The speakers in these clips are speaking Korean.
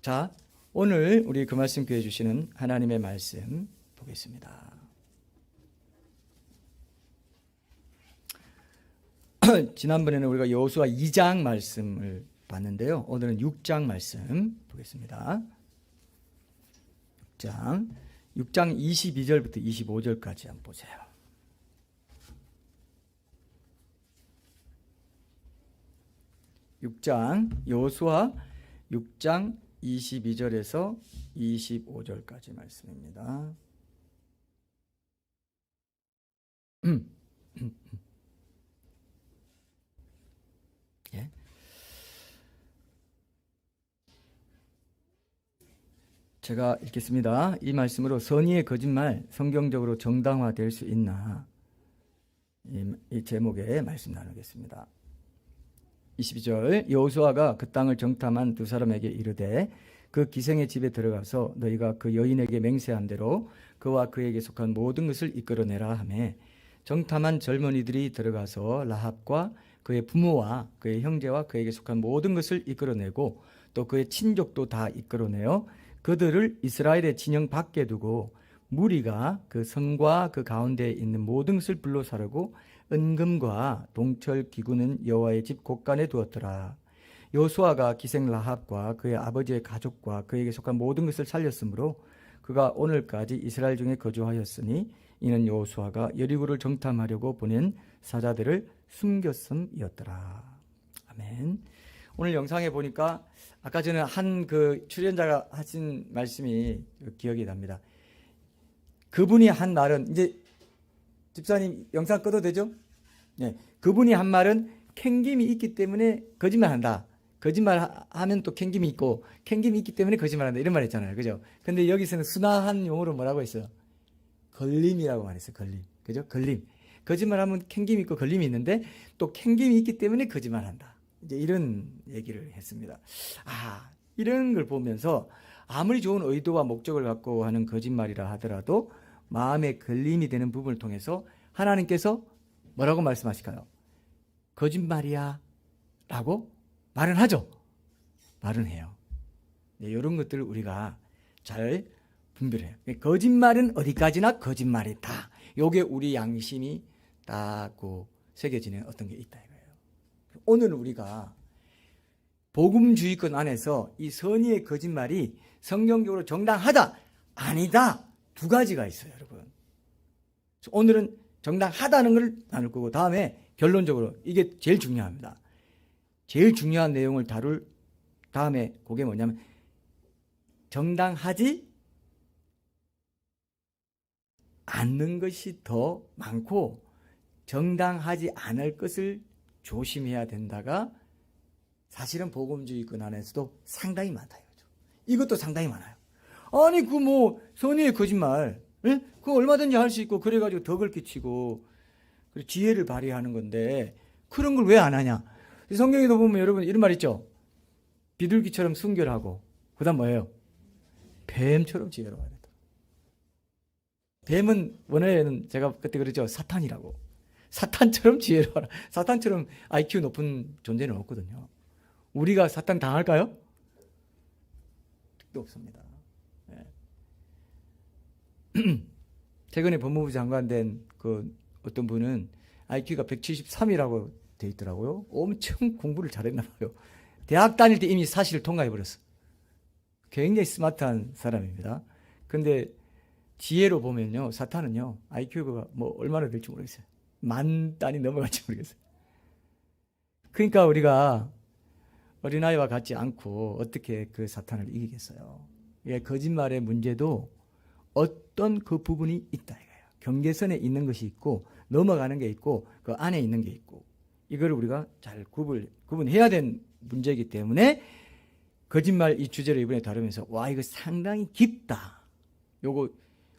자, 오늘 우리 그 말씀 교회 주시는 하나님의 말씀 보겠습니다. 지난번에는 우리가 여호수아 2장 말씀을 봤는데요. 오늘은 6장 말씀 보겠습니다. 6장 22절부터 25절까지 한번 보세요. 6장 여호수아 6장 22절에서 25절까지 말씀입니다. 예. 제가 읽겠습니다. 이 말씀으로 선의의 거짓말 성경적으로 정당화될 수 있나? 이 제목의 말씀 나누겠습니다. 22절 여호수아가 그 땅을 정탐한 두 사람에게 이르되 그 기생의 집에 들어가서 너희가 그 여인에게 맹세한 대로 그와 그에게 속한 모든 것을 이끌어내라 하매 정탐한 젊은이들이 들어가서 라합과 그의 부모와 그의 형제와 그에게 속한 모든 것을 이끌어내고 또 그의 친족도 다 이끌어내어 그들을 이스라엘의 진영 밖에 두고 무리가 그 성과 그 가운데에 있는 모든 것을 불러 사르고 은금과 동철 기구는 여호와의 집 곳간에 두었더라. 여호수아가 기생 라합과 그의 아버지의 가족과 그에게 속한 모든 것을 살렸으므로 그가 오늘까지 이스라엘 중에 거주하였으니 이는 여호수아가 여리고를 정탐하려고 보낸 사자들을 숨겼음이었더라. 아멘. 오늘 영상에 보니까 아까 전에 한 그 출연자가 하신 말씀이 기억이 납니다. 그분이 한 말은, 이제 집사님 영상 꺼도 되죠? 네. 그분이 한 말은 캥김이 있기 때문에 거짓말한다. 거짓말하면 또 캥김이 있고 캥김이 있기 때문에 거짓말한다. 이런 말 했잖아요. 그죠? 근데 여기서는 순화한 용어로 뭐라고 했어요? 걸림이라고 말했어요. 걸림. 그죠? 걸림. 거짓말하면 캥김이 있고 걸림이 있는데 또 캥김이 있기 때문에 거짓말한다. 이제 이런 얘기를 했습니다. 이런 걸 보면서 아무리 좋은 의도와 목적을 갖고 하는 거짓말이라 하더라도 마음에 걸림이 되는 부분을 통해서 하나님께서 뭐라고 말씀하실까요? 거짓말이야 라고 말은 하죠. 말은 해요. 네, 이런 것들을 우리가 잘 분별해요. 거짓말은 어디까지나 거짓말이다. 요게 우리 양심이 딱 새겨지는 어떤 게 있다 이거예요. 오늘 우리가 복음주의권 안에서 이 선의의 거짓말이 성경적으로 정당하다, 아니다, 두 가지가 있어요, 여러분. 오늘은 정당하다는 걸 나눌 거고 다음에 결론적으로 이게 제일 중요합니다. 제일 중요한 내용을 다룰 다음에 그게 뭐냐면 정당하지 않는 것이 더 많고 정당하지 않을 것을 조심해야 된다가 사실은 복음주의권 안에서도 상당히 많다 이거죠. 이것도 상당히 많아요. 아니 선의의 거짓말, 예? 그거 얼마든지 할 수 있고 그래가지고 덕을 끼치고 그리고 지혜를 발휘하는 건데 그런 걸 왜 안 하냐? 성경에도 보면 여러분 이런 말 있죠. 비둘기처럼 순결하고 그다음 뭐예요? 뱀처럼 지혜로워야 된다. 뱀은 원어에는 제가 그때 그랬죠. 사탄이라고. 사탄처럼 지혜로워라. 사탄처럼 IQ 높은 존재는 없거든요. 우리가 사탄 당할까요? 뜻도 없습니다. 네. 최근에 법무부 장관 된 그 어떤 분은 IQ가 173이라고 돼 있더라고요. 엄청 공부를 잘했나 봐요. 대학 다닐 때 이미 사실을 통과해 버렸어. 굉장히 스마트한 사람입니다. 근데 지혜로 보면요, 사탄은요, IQ가 얼마나 될지 모르겠어요. 10,000단이 넘어갈지 모르겠어요. 그러니까 우리가 어린아이와 같지 않고 어떻게 그 사탄을 이기겠어요? 거짓말의 문제도 어떤 그 부분이 있다 이거예요. 경계선에 있는 것이 있고 넘어가는 게 있고 그 안에 있는 게 있고 이걸 우리가 잘 구분해야 되는 문제이기 때문에 거짓말 이 주제를 이번에 다루면서 이거 상당히 깊다. 요거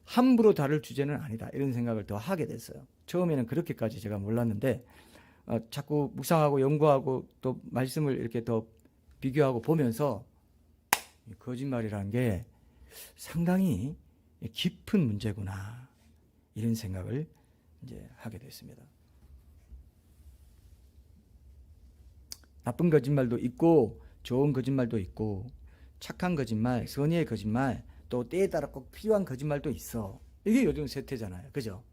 함부로 다룰 주제는 아니다. 이런 생각을 더 하게 됐어요. 처음에는 그렇게까지 제가 몰랐는데 자꾸 묵상하고 연구하고 또 말씀을 이렇게 더 비교하고 보면서 거짓말이라는 게 상당히 깊은 문제구나 이런 생각을 이제 하게 됐습니다. 나쁜 거짓말도 있고 좋은 거짓말도 있고 착한 거짓말, 선의의 거짓말, 또 때에 따라 꼭 필요한 거짓말도 있어. 이게 요즘 세태잖아요. 그죠?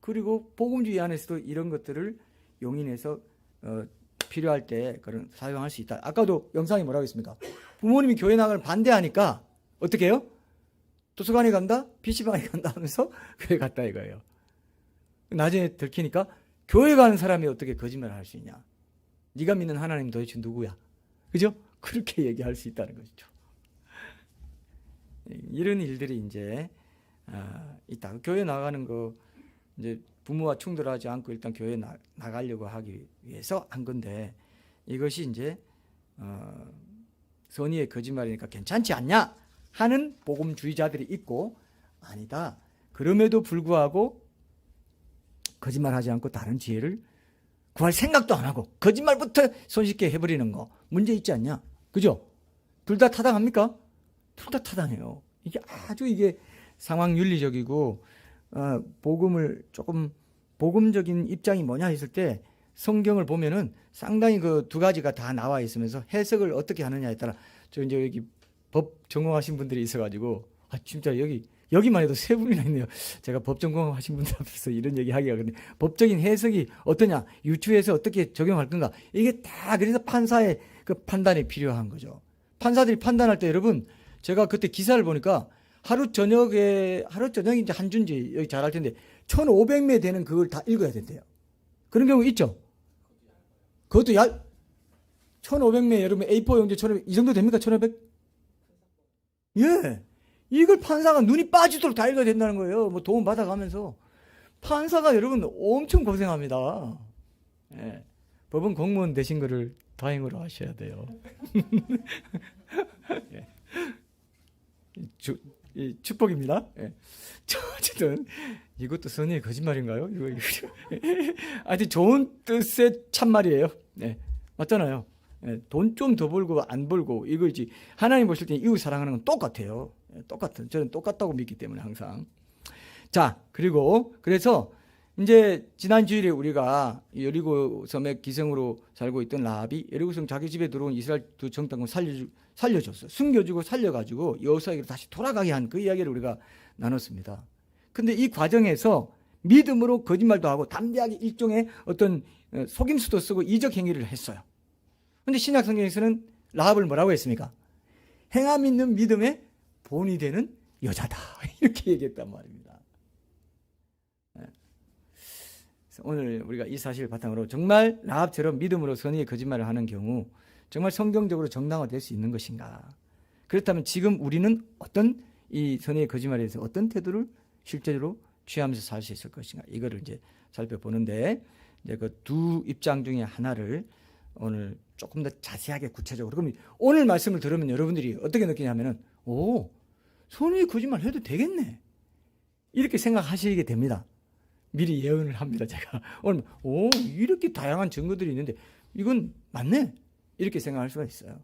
그리고 복음주의 안에서도 이런 것들을 용인해서 필요할 때 그런 사용할 수 있다. 아까도 영상이 뭐라고 했습니까? 부모님이 교회 나가를 반대하니까 어떻게 해요? 도서관에 간다? PC방에 간다 하면서 교회 갔다 이거예요. 나중에 들키니까 교회 가는 사람이 어떻게 거짓말을 할 수 있냐? 네가 믿는 하나님 도대체 누구야? 그죠? 그렇게 얘기할 수 있다는 것이죠. 이런 일들이 이제 있다. 교회 나가는 거 이제 부모와 충돌하지 않고 일단 교회 나가려고 하기 위해서 한 건데 이것이 이제 선의의 거짓말이니까 괜찮지 않냐 하는 복음주의자들이 있고 아니다. 그럼에도 불구하고 거짓말하지 않고 다른 지혜를 구할 생각도 안 하고 거짓말부터 손쉽게 해버리는 거 문제 있지 않냐? 그죠? 둘 다 타당합니까? 둘 다 타당해요. 이게 아주 이게 상황 윤리적이고 복음을 조금 복음적인 입장이 뭐냐 했을 때 성경을 보면은 상당히 그 두 가지가 다 나와 있으면서 해석을 어떻게 하느냐에 따라 저 이제 여기 법 전공하신 분들이 있어가지고 진짜 여기만 해도 세 분이나 있네요. 제가 법 전공하신 분들 앞에서 이런 얘기 하기가 근데 법적인 해석이 어떠냐 유추해서 어떻게 적용할 건가 이게 다 그래서 판사의 그 판단이 필요한 거죠. 판사들이 판단할 때 여러분 제가 그때 기사를 보니까 하루 저녁에 이제 한 주인지 여기 잘할 텐데 1,500매 되는 그걸 다 읽어야 된대요. 그런 경우 있죠. 그것도 1,500매 여러분 A4 용지 1,500 이 정도 됩니까? 1,500? 예. 이걸 판사가 눈이 빠지도록 다 읽어야 된다는 거예요. 뭐 도움 받아가면서. 판사가 여러분 엄청 고생합니다. 예. 법원 공무원 되신 거를 다행으로 하셔야 돼요. 예. 축복입니다. 예. 어쨌든 이것도 선의의 거짓말인가요? 이거. 아주 좋은 뜻의 참말이에요. 네. 맞잖아요. 예. 돈 좀 더 벌고 안 벌고 이거지. 하나님 보실 때 이웃 사랑하는 건 똑같아요. 예. 똑같은. 저는 똑같다고 믿기 때문에 항상. 자, 그래서 이제 지난 주일에 우리가 여리고 섬에 기생으로 살고 있던 라합이 여리고성 자기 집에 들어온 이스라엘 두 정탐꾼 살려줬어. 숨겨주고 살려가지고 여호수아에게로 다시 돌아가게 한 그 이야기를 우리가 나눴습니다. 근데 이 과정에서 믿음으로 거짓말도 하고 담대하게 일종의 어떤 속임수도 쓰고 이적 행위를 했어요. 근데 신약 성경에서는 라합을 뭐라고 했습니까? 행함 있는 믿음의 본이 되는 여자다. 이렇게 얘기했단 말입니다. 오늘 우리가 이 사실을 바탕으로 정말 라합처럼 믿음으로 선의의 거짓말을 하는 경우 정말 성경적으로 정당화될 수 있는 것인가? 그렇다면 지금 우리는 어떤 이 선의의 거짓말에 대해서 어떤 태도를 실제로 취하면서 살 수 있을 것인가? 이거를 이제 살펴보는데 이제 그 두 입장 중에 하나를 오늘 조금 더 자세하게 구체적으로 그럼 오늘 말씀을 들으면 여러분들이 어떻게 느끼냐면은 선의의 거짓말 해도 되겠네 이렇게 생각하시게 됩니다. 미리 예언을 합니다. 제가 오늘 이렇게 다양한 증거들이 있는데 이건 맞네 이렇게 생각할 수가 있어요.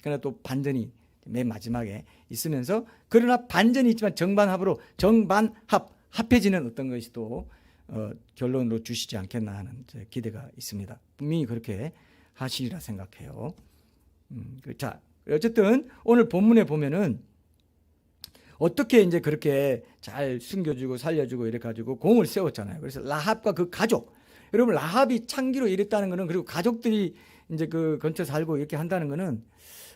그러나 또 반전이 맨 마지막에 있으면서 그러나 반전이 있지만 합해지는 어떤 것이 또 결론으로 주시지 않겠나 하는 기대가 있습니다. 분명히 그렇게 하시리라 생각해요. 자, 어쨌든 오늘 본문에 보면은 어떻게 이제 그렇게 잘 숨겨주고 살려주고 이래 가지고 공을 세웠잖아요. 그래서 라합과 그 가족, 여러분 라합이 창기로 이랬다는 거는 그리고 가족들이 이제 그 근처 살고 이렇게 한다는 거는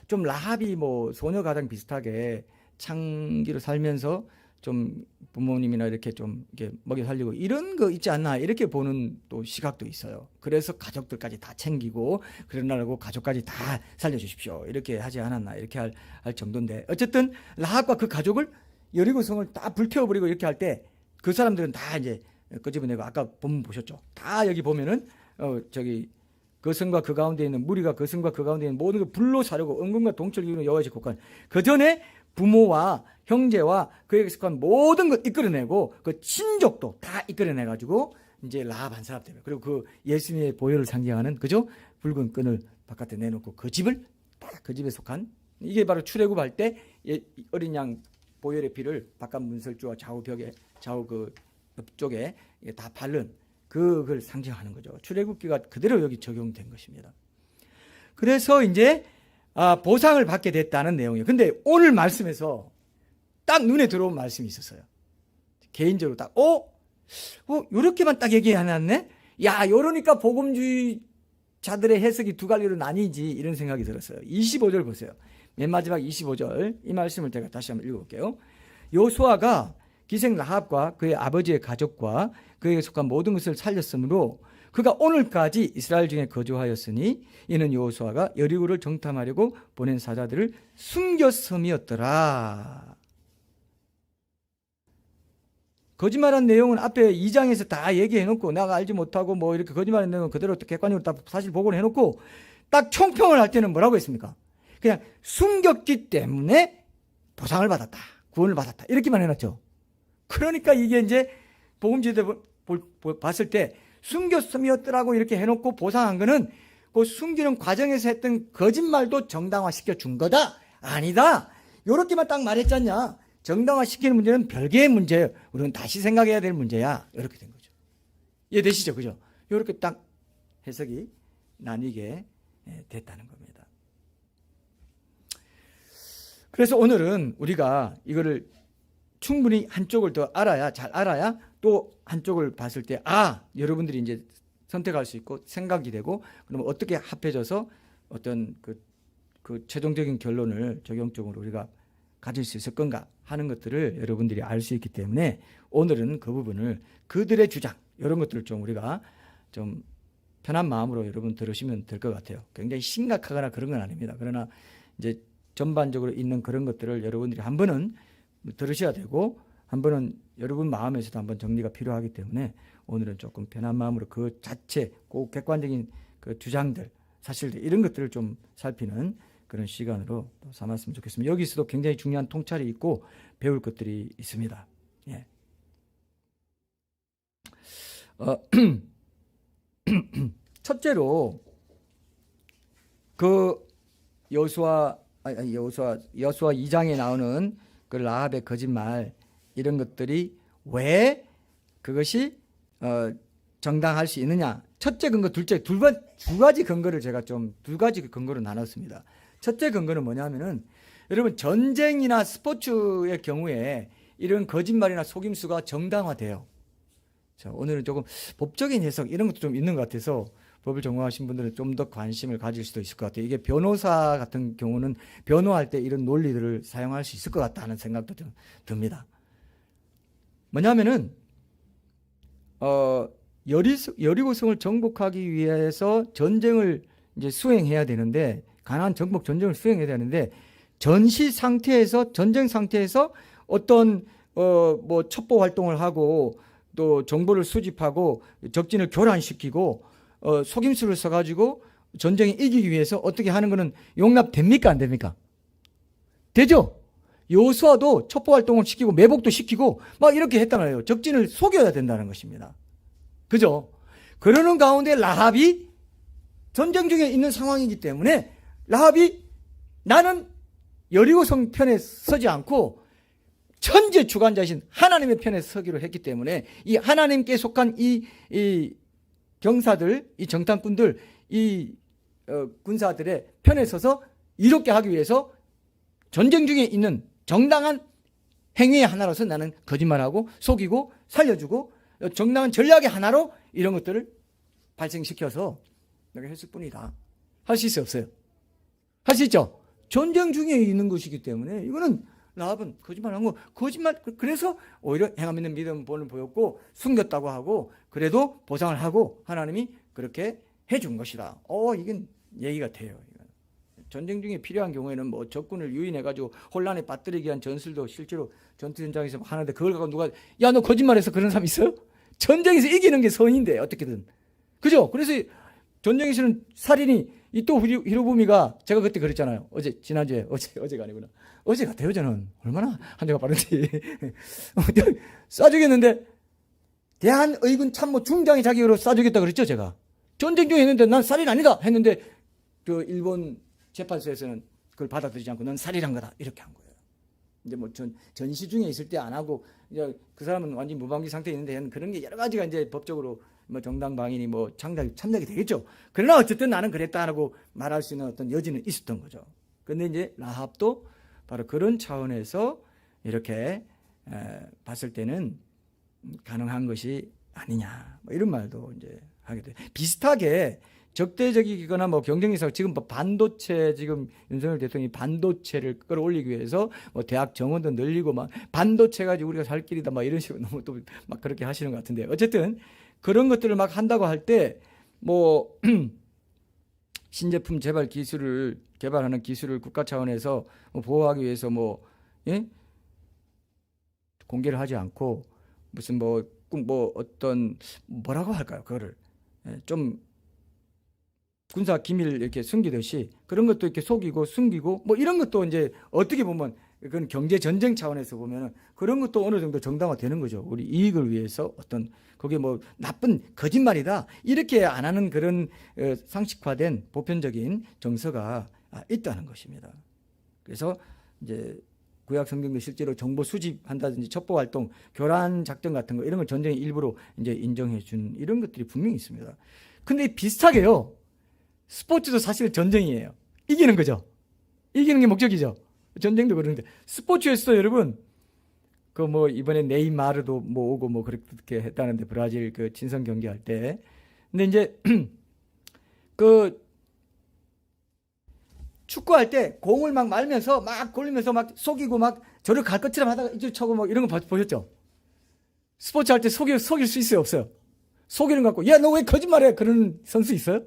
좀 라합이 뭐 소녀 가장 비슷하게 창기로 살면서 좀 부모님이나 이렇게 좀 이렇게 먹여 살리고 이런 거 있지 않나 이렇게 보는 또 시각도 있어요. 그래서 가족들까지 다 챙기고 그러려고 가족까지 다 살려주십시오 이렇게 하지 않았나 이렇게 할 정도인데 어쨌든 라합과 그 가족을 여리고성을 다 불태워버리고 이렇게 할 때 그 사람들은 다 이제 끄집어내고 아까 본문 보셨죠? 다 여기 보면은 그 성과 그 가운데 있는 무리가 그 성과 그 가운데 있는 모든 걸 불로 사르고 은금과 동철 기운을 여호와의 집 곳간 그 전에 부모와 형제와 그에게 속한 모든 걸 이끌어내고 그 친족도 다 이끌어내가지고 이제 라합 한 사람 때문에 그리고 그 예수님의 보혈을 상징하는 그죠? 붉은 끈을 바깥에 내놓고 그 집을 다 그 집에 속한 이게 바로 출애굽할 때 어린 양 보혈의 피를 바깥 문설주와 좌우 벽에 좌우 그 옆쪽에 다 바른 그걸 상징하는 거죠. 출애굽기가 그대로 여기 적용된 것입니다. 그래서 이제 보상을 받게 됐다는 내용이에요. 근데 오늘 말씀에서 딱 눈에 들어온 말씀이 있었어요. 개인적으로 딱, 요렇게만 딱 얘기해놨네? 야, 요러니까 복음주의자들의 해석이 두 갈래로 나뉘지, 이런 생각이 들었어요. 25절 보세요. 맨 마지막 25절. 이 말씀을 제가 다시 한번 읽어볼게요. 여호수아가 기생 라합과 그의 아버지의 가족과 그에게 속한 모든 것을 살렸으므로 그가 오늘까지 이스라엘 중에 거주하였으니 이는 여호수아가 여리고를 정탐하려고 보낸 사자들을 숨겼음이었더라. 거짓말한 내용은 앞에 2장에서 다 얘기해놓고 내가 알지 못하고 뭐 이렇게 거짓말한 내용은 그대로 객관적으로 다 사실 보고를 해놓고 딱 총평을 할 때는 뭐라고 했습니까? 그냥 숨겼기 때문에 보상을 받았다, 구원을 받았다, 이렇게만 해놨죠. 그러니까 이게 이제 복음지대 봤을 때 숨겼음이었더라고 이렇게 해놓고 보상한 거는 그 숨기는 과정에서 했던 거짓말도 정당화시켜 준 거다? 아니다. 요렇게만 딱 말했잖냐. 정당화시키는 문제는 별개의 문제예요. 우리는 다시 생각해야 될 문제야. 이렇게 된 거죠. 이해되시죠? 그죠? 이렇게 딱 해석이 나뉘게 됐다는 겁니다. 그래서 오늘은 우리가 이거를 충분히 한쪽을 더 잘 알아야 또 한쪽을 봤을 때, 여러분들이 이제 선택할 수 있고 생각이 되고, 그러면 어떻게 합해져서 어떤 그 최종적인 결론을 적용적으로 우리가 가질 수 있을 건가 하는 것들을 여러분들이 알 수 있기 때문에 오늘은 그 부분을 그들의 주장, 이런 것들을 좀 우리가 좀 편한 마음으로 여러분 들으시면 될 것 같아요. 굉장히 심각하거나 그런 건 아닙니다. 그러나 이제 전반적으로 있는 그런 것들을 여러분들이 한 번은 들으셔야 되고 한 번은 여러분 마음에서도 한번 정리가 필요하기 때문에 오늘은 조금 편한 마음으로 그 자체 꼭 객관적인 그 주장들, 사실들 이런 것들을 좀 살피는 그런 시간으로 또 삼았으면 좋겠습니다. 여기서도 굉장히 중요한 통찰이 있고 배울 것들이 있습니다. 예. 첫째로 그 여호수아 2장에 나오는 그 라합의 거짓말, 이런 것들이 왜 그것이 정당할 수 있느냐. 첫째 근거, 둘째, 두 가지 근거를 제가 좀 두 가지 근거로 나눴습니다. 첫째 근거는 뭐냐면은 여러분 전쟁이나 스포츠의 경우에 이런 거짓말이나 속임수가 정당화돼요. 자, 오늘은 조금 법적인 해석 이런 것도 좀 있는 것 같아서 법을 전공하신 분들은 좀 더 관심을 가질 수도 있을 것 같아요. 이게 변호사 같은 경우는 변호할 때 이런 논리들을 사용할 수 있을 것 같다는 생각도 좀 듭니다. 뭐냐면은 여리고성을 정복하기 위해서 전쟁을 이제 수행해야 되는데, 가나안 정복 전쟁을 수행해야 되는데, 전시 상태에서, 전쟁 상태에서 어떤 뭐 첩보 활동을 하고 또 정보를 수집하고 적진을 교란시키고 속임수를 써가지고 전쟁에 이기기 위해서 어떻게 하는 거는 용납됩니까? 안 됩니까? 되죠? 여호수아도 첩보 활동을 시키고 매복도 시키고 막 이렇게 했잖아요. 적진을 속여야 된다는 것입니다. 그죠? 그러는 가운데 라합이 전쟁 중에 있는 상황이기 때문에 라합이 나는 여리고성 편에 서지 않고 천재 주관자이신 하나님의 편에 서기로 했기 때문에 이 하나님께 속한 이 경사들, 이 정탐꾼들, 이 군사들의 편에 서서 이롭게 하기 위해서 전쟁 중에 있는 정당한 행위의 하나로서 나는 거짓말하고 속이고 살려주고 정당한 전략의 하나로 이런 것들을 발생시켜서 내가 했을 뿐이다. 할 수 있어요, 없어요? 할 수 있죠? 전쟁 중에 있는 것이기 때문에 이거는 라합은 거짓말한 거, 그래서 오히려 행함 있는 믿음을 보였고 숨겼다고 하고 그래도 보상을 하고 하나님이 그렇게 해준 것이다. 이건 얘기가 돼요. 전쟁 중에 필요한 경우에는 뭐 적군을 유인해가지고 혼란에 빠뜨리기 위한 전술도 실제로 전투 현장에서 하는데 그걸 갖고 누가 야 너 거짓말해서 그런 사람 있어요? 전쟁에서 이기는 게 선인데 어떻게든. 그죠? 그래서 전쟁에서는 살인이 이또 히로부미가 제가 그때 그랬잖아요. 지난주에 어제가 아니구나. 어제 같아요. 저는 얼마나 한주가 빠른지. 쏴 죽였는데 대한의군 참모 중장의 자격으로 쏴 죽였다 그랬죠. 제가 전쟁 중에 했는데 난 살인 아니다 했는데 그 일본 재판소에서는 그걸 받아들이지 않고 넌 살인한 거다 이렇게 한 거예요. 근데 뭐 전시 중에 있을 때 안 하고 이제 그 사람은 완전 무방비 상태에 있는데 그런 게 여러 가지가 이제 법적으로 뭐 정당방위니 뭐 참작이 되겠죠. 그러나 어쨌든 나는 그랬다라고 말할 수 있는 어떤 여지는 있었던 거죠. 근데 이제 라합도 바로 그런 차원에서 이렇게 봤을 때는 가능한 것이 아니냐, 뭐 이런 말도 이제 하게 돼요. 비슷하게 적대적이거나 뭐 경쟁에서 지금 뭐 반도체, 지금 윤석열 대통령이 반도체를 끌어올리기 위해서 뭐 대학 정원도 늘리고 막 반도체 가지고 우리가 살 길이다 막 이런 식으로 너무 또 막 그렇게 하시는 것 같은데, 어쨌든 그런 것들을 막 한다고 할 때 뭐 신제품 개발 기술을 개발하는 기술을 국가 차원에서 뭐 보호하기 위해서 뭐 예? 공개를 하지 않고 무슨 뭐 어떤 뭐라고 할까요? 그거를 좀 군사 기밀 이렇게 숨기듯이 그런 것도 이렇게 속이고 숨기고 뭐 이런 것도 이제 어떻게 보면 그건 경제 전쟁 차원에서 보면은 그런 것도 어느 정도 정당화되는 거죠. 우리 이익을 위해서 어떤 그게 뭐 나쁜 거짓말이다 이렇게 안 하는 그런 상식화된 보편적인 정서가 있다는 것입니다. 그래서 이제 구약 성경도 실제로 정보 수집한다든지 첩보 활동, 교란 작전 같은 거 이런 걸 전쟁의 일부로 이제 인정해 준 이런 것들이 분명히 있습니다. 근데 비슷하게요. 스포츠도 사실 전쟁이에요. 이기는 거죠. 이기는 게 목적이죠. 전쟁도 그러는데 스포츠에서 여러분 그 뭐 이번에 네이마르도 뭐 오고 뭐 그렇게 했다는데 브라질 그 친선 경기할 때. 근데 이제 그 축구할 때 공을 막 말면서 막 돌리면서 막 속이고 막 저를 갈 것처럼 하다가 이쪽 쳐고 뭐 이런 거 보셨죠? 스포츠 할 때 속일 수 있어요, 없어요? 속이는 거 같고, 야, 너 왜 거짓말해? 그런 선수 있어요?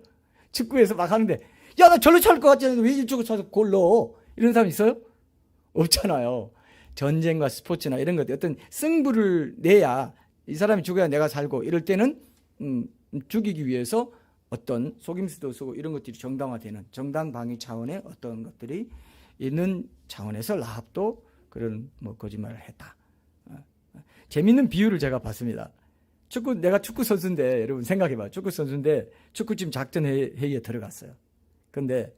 축구에서 막 하는데, 야, 나 절로 찰 것 같지 않은데 왜 이쪽으로 차서 골 넣어? 이런 사람 있어요? 없잖아요. 전쟁과 스포츠나 이런 것들 어떤 승부를 내야 이 사람이 죽어야 내가 살고 이럴 때는 죽이기 위해서 어떤 속임수도 쓰고 이런 것들이 정당화되는 정당방위 차원의 어떤 것들이 있는 차원에서 라합도 그런 뭐 거짓말을 했다. 재밌는 비유를 제가 봤습니다. 내가 축구 선수인데 여러분 생각해봐. 축구 선수인데 축구팀 작전 회의에 들어갔어요. 근데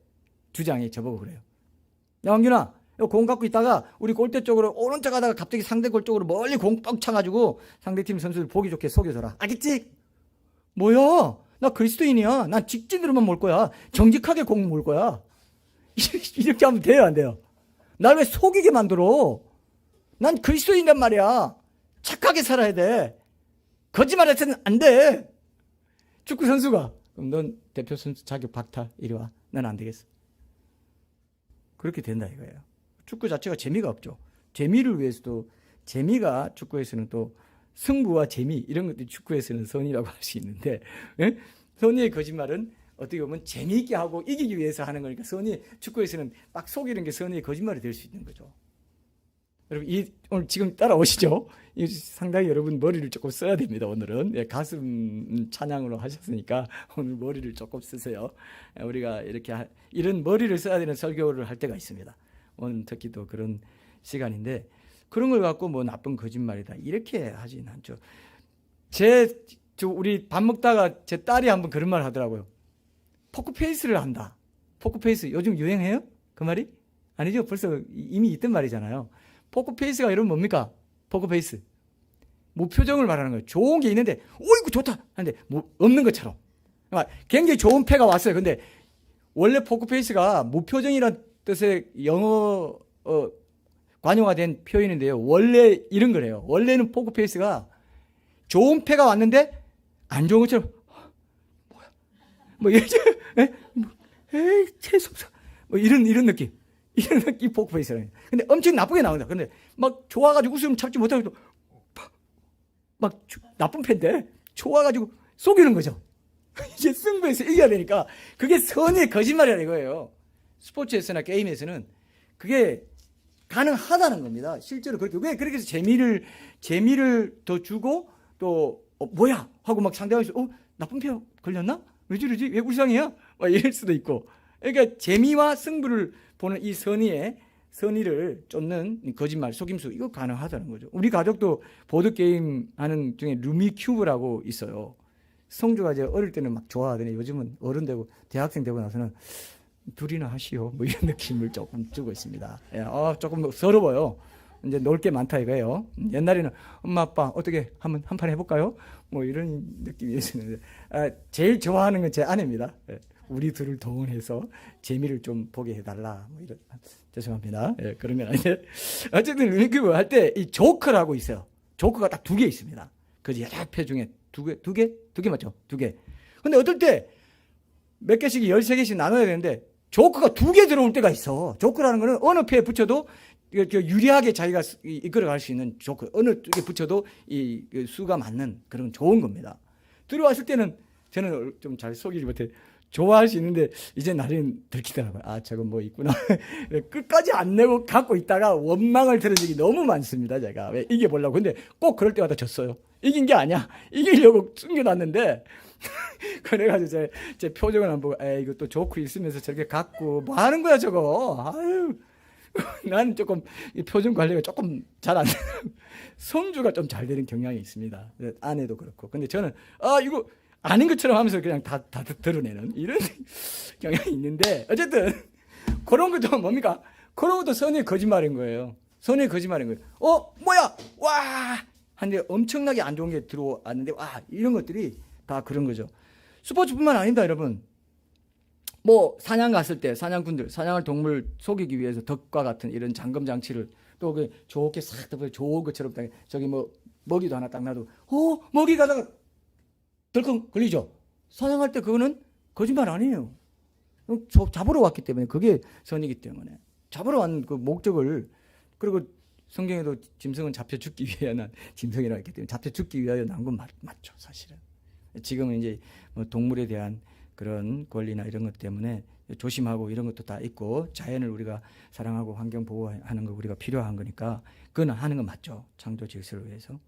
주장이 저보고 그래요. 야, 황균아, 공 갖고 있다가 우리 골대 쪽으로 오른쪽 가다가 갑자기 상대 골 쪽으로 멀리 공 뻥 차가지고 상대팀 선수들 보기 좋게 속여줘라. 알겠지? 뭐야? 나 그리스도인이야. 난 직진으로만 몰 거야. 정직하게 공 몰 거야. 이렇게 하면 돼요, 안 돼요? 날 왜 속이게 만들어? 난 그리스도인이란 말이야. 착하게 살아야 돼. 거짓말해서는 안 돼. 축구 선수가 그럼 넌 대표 선수 자격 박탈. 이리 와. 난 안 되겠어. 그렇게 된다 이거예요. 축구 자체가 재미가 없죠. 재미를 위해서도 재미가 축구에서는 또 승부와 재미 이런 것들이 축구에서는 선의라고 할 수 있는데 예? 선의의 거짓말은 어떻게 보면 재미있게 하고 이기기 위해서 하는 거니까 선의 축구에서는 막 속이는 게 선의의 거짓말이 될 수 있는 거죠. 여러분 오늘 지금 따라오시죠? 상당히 여러분 머리를 조금 써야 됩니다. 오늘은 가슴 찬양으로 하셨으니까 오늘 머리를 조금 쓰세요. 우리가 이렇게 이런 머리를 써야 되는 설교를 할 때가 있습니다. 오늘 특히 또 그런 시간인데 그런 걸 갖고 뭐 나쁜 거짓말이다 이렇게 하진 않죠. 우리 밥 먹다가 제 딸이 한번 그런 말 하더라고요. 포크페이스를 한다. 포크페이스 요즘 유행해요? 그 말이? 아니죠. 벌써 이미 있던 말이잖아요. 포크페이스가 이러면 뭡니까? 포크페이스. 무표정을 말하는 거예요. 좋은 게 있는데 어이구 좋다 하는데 뭐 없는 것처럼. 굉장히 좋은 패가 왔어요. 근데 원래 포크페이스가 무표정이라는 뜻의 영어 관용화된 표현인데요. 원래 이런 거래요. 원래는 포크페이스가 좋은 패가 왔는데 안 좋은 것처럼 뭐야? 뭐 이러지? 에이 재수없어. 뭐 이런 느낌. 이런 느낌 포크페이스라는. 근데 엄청 나쁘게 나온다. 근데 막 좋아가지고 웃음 참지 못하고 막 나쁜 패인데 좋아가지고 속이는 거죠. 이제 승부에서 이겨야 되니까 그게 선의 거짓말이라는 거예요. 스포츠에서나 게임에서는 그게 가능하다는 겁니다. 실제로 그렇게. 왜 그렇게 해서 재미를 더 주고 또 뭐야 하고 막 상대방이 나쁜 표 걸렸나? 왜 저러지? 왜 우상이야? 막 이럴 수도 있고. 그러니까 재미와 승부를 보는 이 선의를 쫓는 거짓말, 속임수 이거 가능하다는 거죠. 우리 가족도 보드게임 하는 중에 루미큐브라고 있어요. 성주가 이제 어릴 때는 막 좋아하더니 요즘은 어른 되고 대학생 되고 나서는 둘이나 하시오 뭐 이런 느낌을 조금 주고 있습니다. 조금 서러워요. 이제 놀 게 많다 이거예요. 옛날에는 엄마 아빠 어떻게 한번 한 판 해볼까요? 뭐 이런 느낌이었는데 제일 좋아하는 건 제 아내입니다. 우리 둘을 동원해서 재미를 좀 보게 해달라. 뭐 이런 죄송합니다. 예, 그런 건 아닌데 어쨌든 리뷰 할 때 이 조커라고 있어요. 조커가 딱 2개 있습니다. 그 여러 표 중에 2개 맞죠? 2개. 근데 어떨 때 몇 개씩 13개씩 나눠야 되는데 조커가 2개 들어올 때가 있어. 조커라는 거는 어느 표에 붙여도 유리하게 자기가 이끌어갈 수 있는 조커, 어느 쪽에 붙여도 이 수가 맞는 그런 좋은 겁니다. 들어왔을 때는 저는 좀 잘 속이지 못해 좋아할 수 있는데 이제 나름 들키더라고요. 아, 저건 뭐 있구나. 끝까지 안 내고 갖고 있다가 원망을 들은 적이 너무 많습니다. 제가 왜 이겨보려고. 근데 꼭 그럴 때마다 졌어요. 이긴 게 아니야. 이기려고 숨겨놨는데 그래가지고 제 표정을 안 보고 에이, 이거 또 조크 있으면서 저렇게 갖고 뭐 하는 거야 저거. 아유, 나는 조금 이 표정 관리가 조금 잘 안 돼. 성주가 좀 잘 되는 경향이 있습니다. 아내도 그렇고. 근데 저는 이거 아닌 것처럼 하면서 그냥 다 드러내는 이런 경향이 있는데 어쨌든 그런 것도 뭡니까? 그런 것도 선의의 거짓말인 거예요. 선의의 거짓말인 거예요. 뭐야? 와! 한데 엄청나게 안 좋은 게 들어왔는데 와! 이런 것들이 다 그런 거죠. 스포츠뿐만 아닙니다, 여러분. 뭐 사냥 갔을 때 사냥꾼들, 사냥할 동물 속이기 위해서 덕과 같은 이런 잠금 장치를 또 그 좋게 싹 덮어 좋은 것처럼 딱 저기 뭐 먹이도 하나 딱 놔도 먹이 가다가 덜컹 걸리죠. 사냥할 때 그거는 거짓말 아니에요. 잡으러 왔기 때문에 그게 선이기 때문에 잡으러 왔는 그 목적을 그리고 성경에도 짐승은 잡혀 죽기 위하여 짐승이라고 했기 때문에 잡혀 죽기 위하여 난 건 맞죠, 사실은. 지금은 이제 뭐 동물에 대한 그런 권리나 이런 것 때문에 조심하고 이런 것도 다 있고 자연을 우리가 사랑하고 환경 보호하는 거 우리가 필요한 거니까 그건 하는 건 맞죠. 창조 질서를 위해서.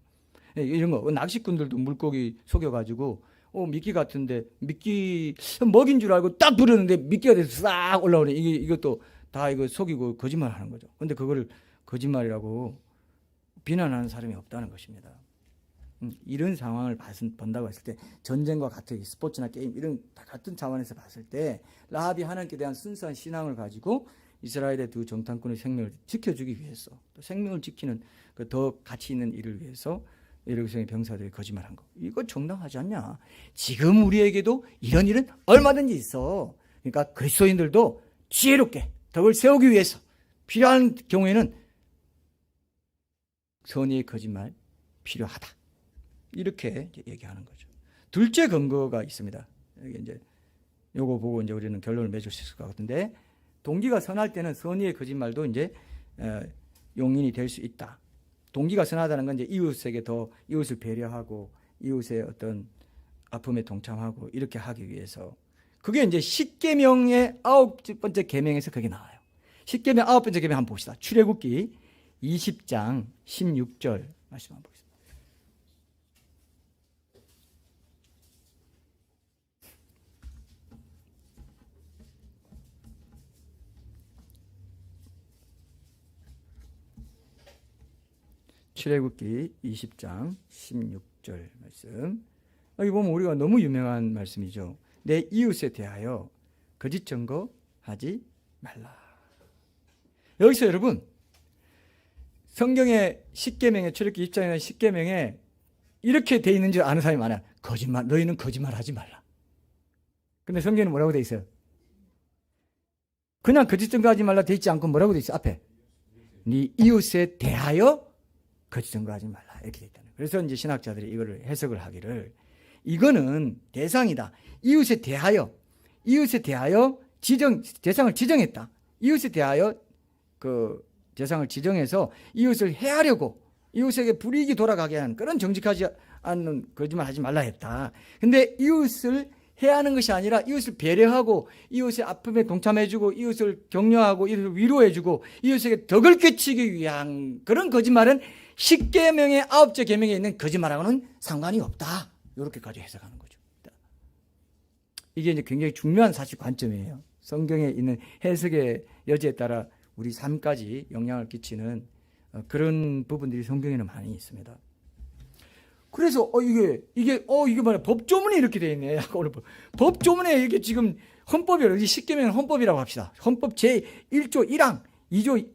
이런 거 낚시꾼들도 물고기 속여가지고 미끼 같은데 미끼 먹인 줄 알고 딱 부르는데 미끼가 돼서 싹 올라오네. 이것도 다 이거 속이고 거짓말하는 거죠. 근데 그거를 거짓말이라고 비난하는 사람이 없다는 것입니다. 이런 상황을 본다고 했을 때 전쟁과 같은 스포츠나 게임 이런 같은 차원에서 봤을 때 라합이 하나님께 대한 순수한 신앙을 가지고 이스라엘의 두 정탐꾼의 생명을 지켜주기 위해서 또 생명을 지키는 그 더 가치 있는 일을 위해서 이르기성의 병사들이 거짓말한 거 이거 정당하지 않냐. 지금 우리에게도 이런 일은 얼마든지 있어. 그러니까 그리스도인들도 지혜롭게 덕을 세우기 위해서 필요한 경우에는 선의의 거짓말 필요하다. 이렇게 얘기하는 거죠. 둘째 근거가 있습니다. 여기 이제 요거 보고 이제 우리는 결론을 맺을 수 있을 것 같은데 동기가 선할 때는 선의의 거짓말도 이제 용인이 될 수 있다. 동기가 선하다는 건 이제 이웃에게 더 이웃을 배려하고 이웃의 어떤 아픔에 동참하고 이렇게 하기 위해서 그게 이제 십계명의 9번째 계명에서 그게 나와요. 십계명 9번째 계명 한번 봅시다. 출애굽기 20장 16절 말씀 한번 보겠습니다. 출애굽기 20장 16절 말씀. 여기 보면 우리가 너무 유명한 말씀이죠. 내 이웃에 대하여 거짓 증거하지 말라. 여기서 여러분 성경의 십계명에 출애굽기 20장이나 십계명에 이렇게 돼 있는 줄 아는 사람이 많아요. 거짓말, 너희는 거짓말하지 말라. 근데 성경에는 뭐라고 돼 있어요? 그냥 거짓 증거하지 말라 돼 있지 않고 뭐라고 돼 있어요? 앞에 네 이웃에 대하여 거짓 증거하지 말라 이렇게 돼 있다는 거예요. 그래서 이제 신학자들이 이거를 해석을 하기를 이거는 대상이다. 이웃에 대하여 대상을 지정했다. 이웃에 대하여 그 대상을 지정해서 이웃을 해하려고 이웃에게 불이익이 돌아가게 하는 그런 정직하지 않는 거짓말 하지 말라 했다. 근데 이웃을 해하는 것이 아니라 이웃을 배려하고 이웃의 아픔에 동참해주고 이웃을 격려하고 이웃을 위로해주고 이웃에게 덕을 끼치기 위한 그런 거짓말은 십계명의 9째 계명에 있는 거짓말하고는 상관이 없다. 이렇게까지 해석하는 거죠. 이게 이제 굉장히 중요한 사실 관점이에요. 성경에 있는 해석의 여지에 따라 우리 삶까지 영향을 끼치는 그런 부분들이 성경에는 많이 있습니다. 그래서 이게 말이야 법조문에 이렇게 돼 있네. 법조문에 이게 지금 헌법이 십계명은 헌법이라고 합시다. 헌법 제 1조 1항 2조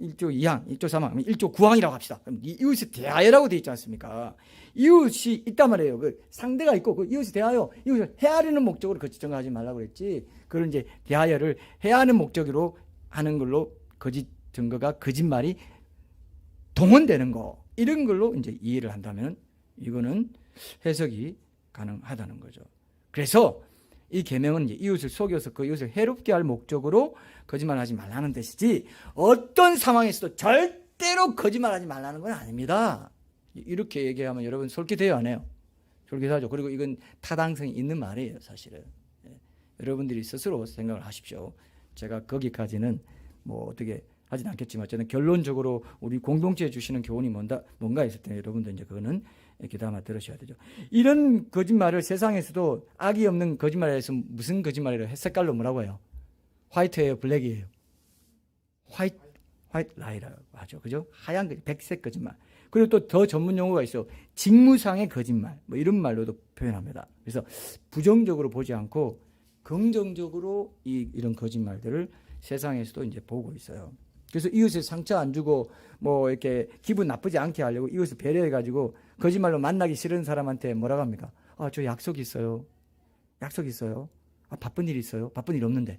1조 2항, 1조 3항, 1조 9항이라고 합시다. 그럼 이웃에 대하여라고 되어 있지 않습니까? 이웃이 있단 말이에요. 그 상대가 있고 그 이웃에 대하여 이웃을 헤아리는 목적으로 거짓 증거하지 말라고 그랬지. 그걸 이제 대하여를 해하는 목적으로 하는 걸로 거짓 증거가 거짓말이 동원되는 거 이런 걸로 이제 이해를 한다면 이거는 해석이 가능하다는 거죠. 그래서 이 계명은 이제 이웃을 속여서 그 이웃을 해롭게 할 목적으로 거짓말하지 말라는 뜻이지 어떤 상황에서도 절대로 거짓말하지 말라는 건 아닙니다. 이렇게 얘기하면 여러분 솔깃해요, 안 해요? 솔깃하죠. 그리고 이건 타당성이 있는 말이에요, 사실은. 여러분들이 스스로 생각을 하십시오. 제가 거기까지는 뭐 어떻게 하진 않겠지만 저는 결론적으로 우리 공동체에 주시는 교훈이 뭔가 했을 때 여러분들 이제 그거는 귀담아 들으셔야 되죠. 이런 거짓말을 세상에서도 악이 없는 거짓말에 대해서 무슨 거짓말이라고 색깔로 뭐라고 해요? 화이트예요, 블랙이에요? 화이트 라이라고 하죠. 그죠? 하얀 백색 거짓말. 그리고 또 더 전문 용어가 있어. 직무상의 거짓말. 뭐 이런 말로도 표현합니다. 그래서 부정적으로 보지 않고 긍정적으로 이런 거짓말들을 세상에서도 이제 보고 있어요. 그래서 이웃에 상처 안 주고 뭐 이렇게 기분 나쁘지 않게 하려고 이웃을 배려해 가지고 거짓말로 만나기 싫은 사람한테 뭐라고 합니까? 아, 저 약속 있어요. 약속 있어요. 아, 바쁜 일 있어요. 바쁜 일 없는데.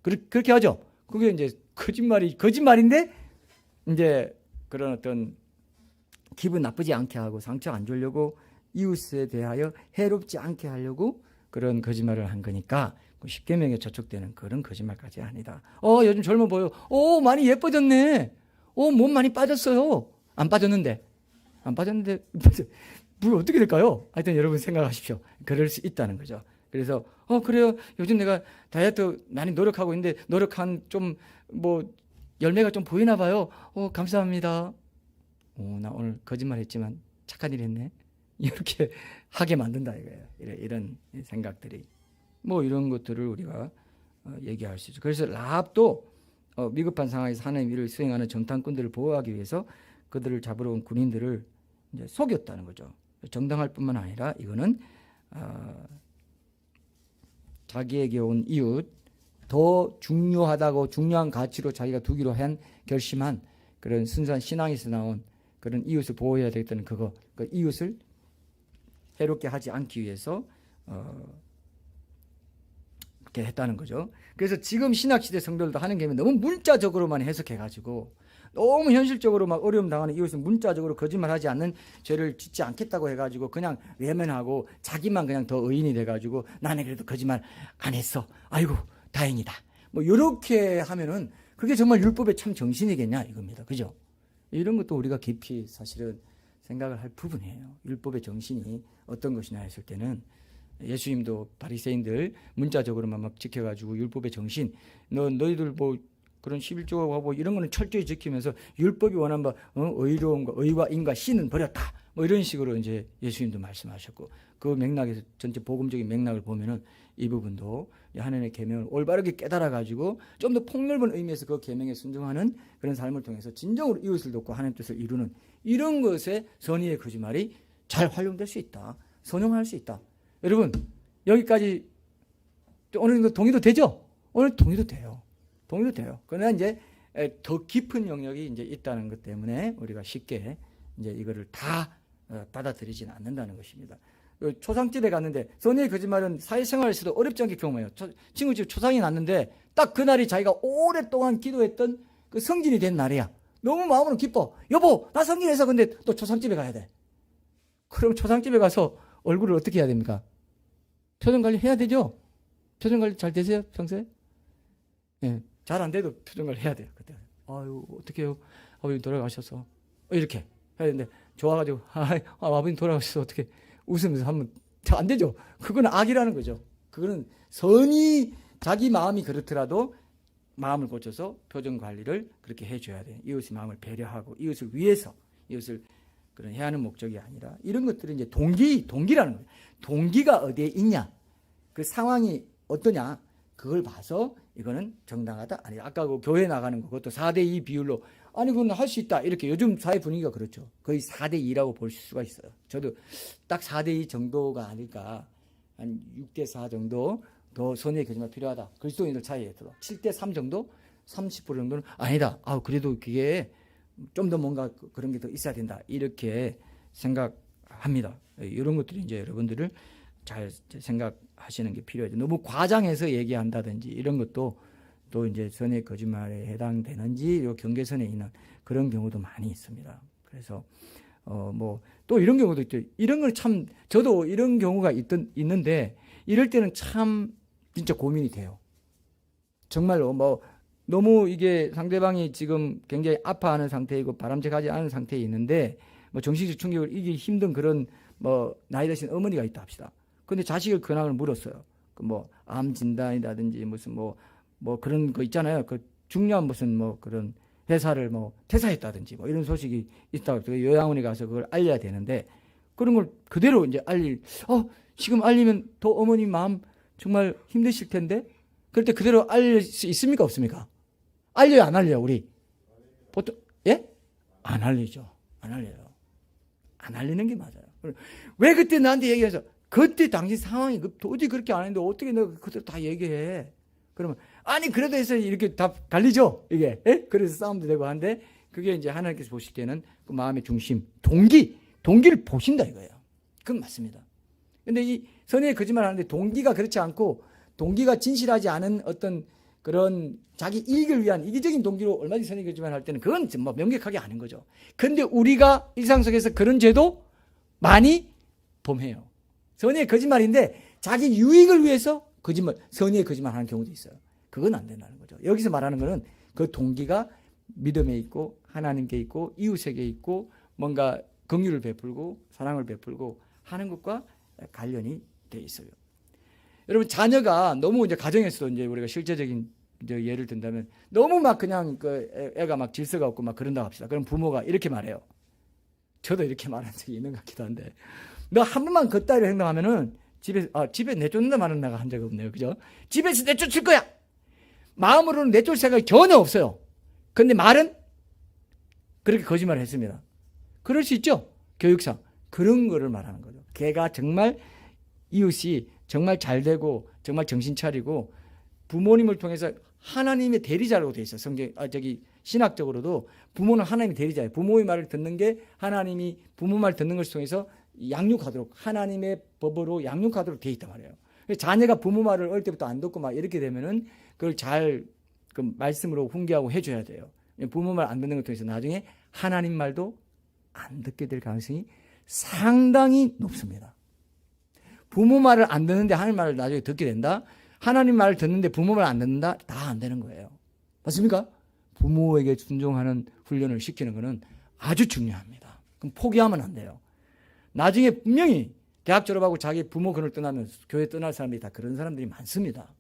그렇게 하죠. 그게 이제 거짓말인데 이제 그런 어떤 기분 나쁘지 않게 하고 상처 안 주려고 이웃에 대하여 해롭지 않게 하려고 그런 거짓말을 한 거니까 십계명에 저촉되는 그런 거짓말까지 아니다. 요즘 젊어 보여. 많이 예뻐졌네. 몸 많이 빠졌어요. 안 빠졌는데 뭐 어떻게 될까요? 하여튼 여러분 생각하십시오. 그럴 수 있다는 거죠. 그래서 그래요. 요즘 내가 다이어트 많이 노력하고 있는데 노력한 좀 뭐 열매가 좀 보이나 봐요. 감사합니다. 나 오늘 거짓말 했지만 착한 일 했네. 이렇게 하게 만든다 이거예요. 이런 생각들이. 뭐 이런 것들을 우리가 얘기할 수 있죠. 그래서 라합도 미급한 상황에서 하나님의 일을 수행하는 정탐꾼들을 보호하기 위해서 그들을 잡으러 온 군인들을 이제 속였다는 거죠. 정당할 뿐만 아니라 이거는 자기에게 온 이웃 더 중요하다고 중요한 가치로 자기가 두기로 한 결심한 그런 순수한 신앙에서 나온 그런 이웃을 보호해야 되겠다는 그 이웃을 해롭게 하지 않기 위해서 그렇게 했다는 거죠. 그래서 지금 신약시대 성도들도 하는 게 너무 문자적으로만 해석해가지고 너무 현실적으로 막 어려움 당하는 이웃은 문자적으로 거짓말하지 않는 죄를 짓지 않겠다고 해가지고 그냥 외면하고 자기만 그냥 더 의인이 돼가지고 나는 그래도 거짓말 안 했어. 아이고 다행이다. 뭐 이렇게 하면은 그게 정말 율법의 참 정신이겠냐 이겁니다. 그죠? 이런 것도 우리가 깊이 사실은 생각을 할 부분이에요. 율법의 정신이 어떤 것이냐 했을 때는 예수님도 바리새인들 문자적으로만 막 지켜가지고 율법의 정신 너희들 뭐 그런 11조하고 이런 거는 철저히 지키면서 율법이 원하는 바 의로움과 의와 인과 신은 버렸다. 뭐 이런 식으로 이제 예수님도 말씀하셨고 그 맥락에서 전체 복음적인 맥락을 보면은 이 부분도 하나님의 계명을 올바르게 깨달아 가지고 좀 더 폭넓은 의미에서 그 계명에 순종하는 그런 삶을 통해서 진정으로 이웃을 돕고 하나님 뜻을 이루는 이런 것에 선의의 거짓말이 잘 활용될 수 있다. 선용할 수 있다. 여러분 여기까지 어느 정도 동의도 되죠? 오늘 동의도 돼요. 동의도 돼요. 그러나 이제 더 깊은 영역이 이제 있다는 것 때문에 우리가 쉽게 이제 이거를 다 받아들이지는 않는다는 것입니다. 초상집에 갔는데 선의의 거짓말은 사회생활에서도 어렵지 않게 경험해요. 친구 집 초상이 났는데 딱 그날이 자기가 오랫동안 기도했던 그 성진이 된 날이야. 너무 마음으로 기뻐. 여보 나 성진해서 근데 또 초상집에 가야 돼. 그럼 초상집에 가서 얼굴을 어떻게 해야 됩니까? 표정 관리 해야 되죠? 표정 관리 잘 되세요? 평소에? 예, 잘 안 돼도 표정 관리 해야 돼요. 그때 아유 어떻게 해요? 아버님 돌아가셨어. 이렇게 해야 되는데 좋아가지고 아버님 돌아가셨어 어떻게 웃으면서 하면 안 되죠. 그거는 악이라는 거죠. 그거는 선이 자기 마음이 그렇더라도 마음을 고쳐서 표정 관리를 그렇게 해줘야 돼요. 이웃의 마음을 배려하고 이웃을 위해서 이웃을 그런 해야 하는 목적이 아니라 이런 것들은 이제 동기라는 거예요. 동기가 어디에 있냐 그 상황이 어떠냐 그걸 봐서 이거는 정당하다 아니 아까 그 교회 나가는 거 그것도 4대2 비율로 아니 그건 할 수 있다 이렇게 요즘 사회 분위기가 그렇죠. 거의 4대2라고 볼 수가 있어요. 저도 딱 4대2 정도가 아닐까 한 6대4 정도 더 선의의 거짓말 필요하다. 그리스도인들 사이에 들어 7대3 정도 30% 정도는 아니다. 그래도 그게 좀 더 뭔가 그런 게 더 있어야 된다. 이렇게 생각합니다. 이런 것들이 이제 여러분들을 잘 생각하시는 게 필요하죠. 너무 과장해서 얘기한다든지 이런 것도 또 이제 선의 거짓말에 해당되는지 요 경계선에 있는 그런 경우도 많이 있습니다. 그래서 뭐 또 이런 경우도 있죠. 이런 걸 참 저도 이런 경우가 있는데 이럴 때는 참 진짜 고민이 돼요. 정말로 뭐 너무 이게 상대방이 지금 굉장히 아파하는 상태이고 바람직하지 않은 상태에 있는데 뭐 정신적 충격을 이기기 힘든 그런 뭐 나이 드신 어머니가 있다 합시다. 근데 자식의 근황을 물었어요. 그 뭐 암 진단이라든지 무슨 뭐 그런 거 있잖아요. 그 중요한 무슨 뭐 그런 회사를 뭐 퇴사했다든지 뭐 이런 소식이 있다고 해서 요양원에 가서 그걸 알려야 되는데 그런 걸 그대로 이제 지금 알리면 더 어머니 마음 정말 힘드실 텐데 그럴 때 그대로 알릴 수 있습니까 없습니까? 알려요 안 알려요 우리? 보통 예? 안 알리죠. 안 알려요. 안 알리는 게 맞아요. 왜 그때 나한테 얘기해서 그때 당시 상황이 도저히 그렇게 안 했는데 어떻게 너가 그때 다 얘기해? 그러면 아니 그래도 해서 이렇게 다 갈리죠 이게. 예? 그래서 싸움도 되고 한데 그게 이제 하나님께서 보실 때는 그 마음의 중심 동기를 보신다 이거예요. 그건 맞습니다. 근데 이 선의의 거짓말 하는데 동기가 그렇지 않고 동기가 진실하지 않은 어떤 그런 자기 이익을 위한 이기적인 동기로 얼마든지 선의의 거짓말 할 때는 그건 뭐 명백하게 아는 거죠. 근데 우리가 일상 속에서 그런 죄도 많이 범해요. 선의의 거짓말인데 자기 유익을 위해서 선의의 거짓말 하는 경우도 있어요. 그건 안 된다는 거죠. 여기서 말하는 거는 그 동기가 믿음에 있고 하나님께 있고 이웃에게 있고 뭔가 긍휼을 베풀고 사랑을 베풀고 하는 것과 관련이 돼 있어요. 여러분 자녀가 너무 이제 가정에서도 이제 우리가 실제적인 이제 예를 든다면 너무 막 그냥 그 애가 막 질서가 없고 막 그런다고 합시다. 그럼 부모가 이렇게 말해요. 저도 이렇게 말한 적이 있는 것 같기도 한데 너 한 번만 그따위로 행동하면은 집에 내쫓는다 말은 내가 한 적 없네요. 그죠? 집에서 내쫓을 거야. 마음으로는 내쫓을 생각이 전혀 없어요. 근데 말은 그렇게 거짓말을 했습니다. 그럴 수 있죠. 교육상. 그런 거를 말하는 거죠. 걔가 정말 이웃이 정말 잘 되고 정말 정신 차리고 부모님을 통해서 하나님의 대리자라고 돼 있어요. 신학적으로도 부모는 하나님의 대리자예요. 부모의 말을 듣는 게 하나님이 부모 말 듣는 것을 통해서 양육하도록 하나님의 법으로 양육하도록 돼 있단 말이에요. 자녀가 부모 말을 어릴 때부터 안 듣고 막 이렇게 되면은 그걸 잘 그 말씀으로 훈계하고 해줘야 돼요. 부모 말 안 듣는 것 통해서 나중에 하나님 말도 안 듣게 될 가능성이 상당히 높습니다. 부모 말을 안 듣는데 하나님 말을 나중에 듣게 된다. 하나님 말을 듣는데 부모 말을 안 듣는다. 다 안 되는 거예요. 맞습니까? 부모에게 순종하는 훈련을 시키는 것은 아주 중요합니다. 그럼 포기하면 안 돼요. 나중에 분명히 대학 졸업하고 자기 부모 근을 떠나면 교회 떠날 사람들이 다 그런 사람들이 많습니다.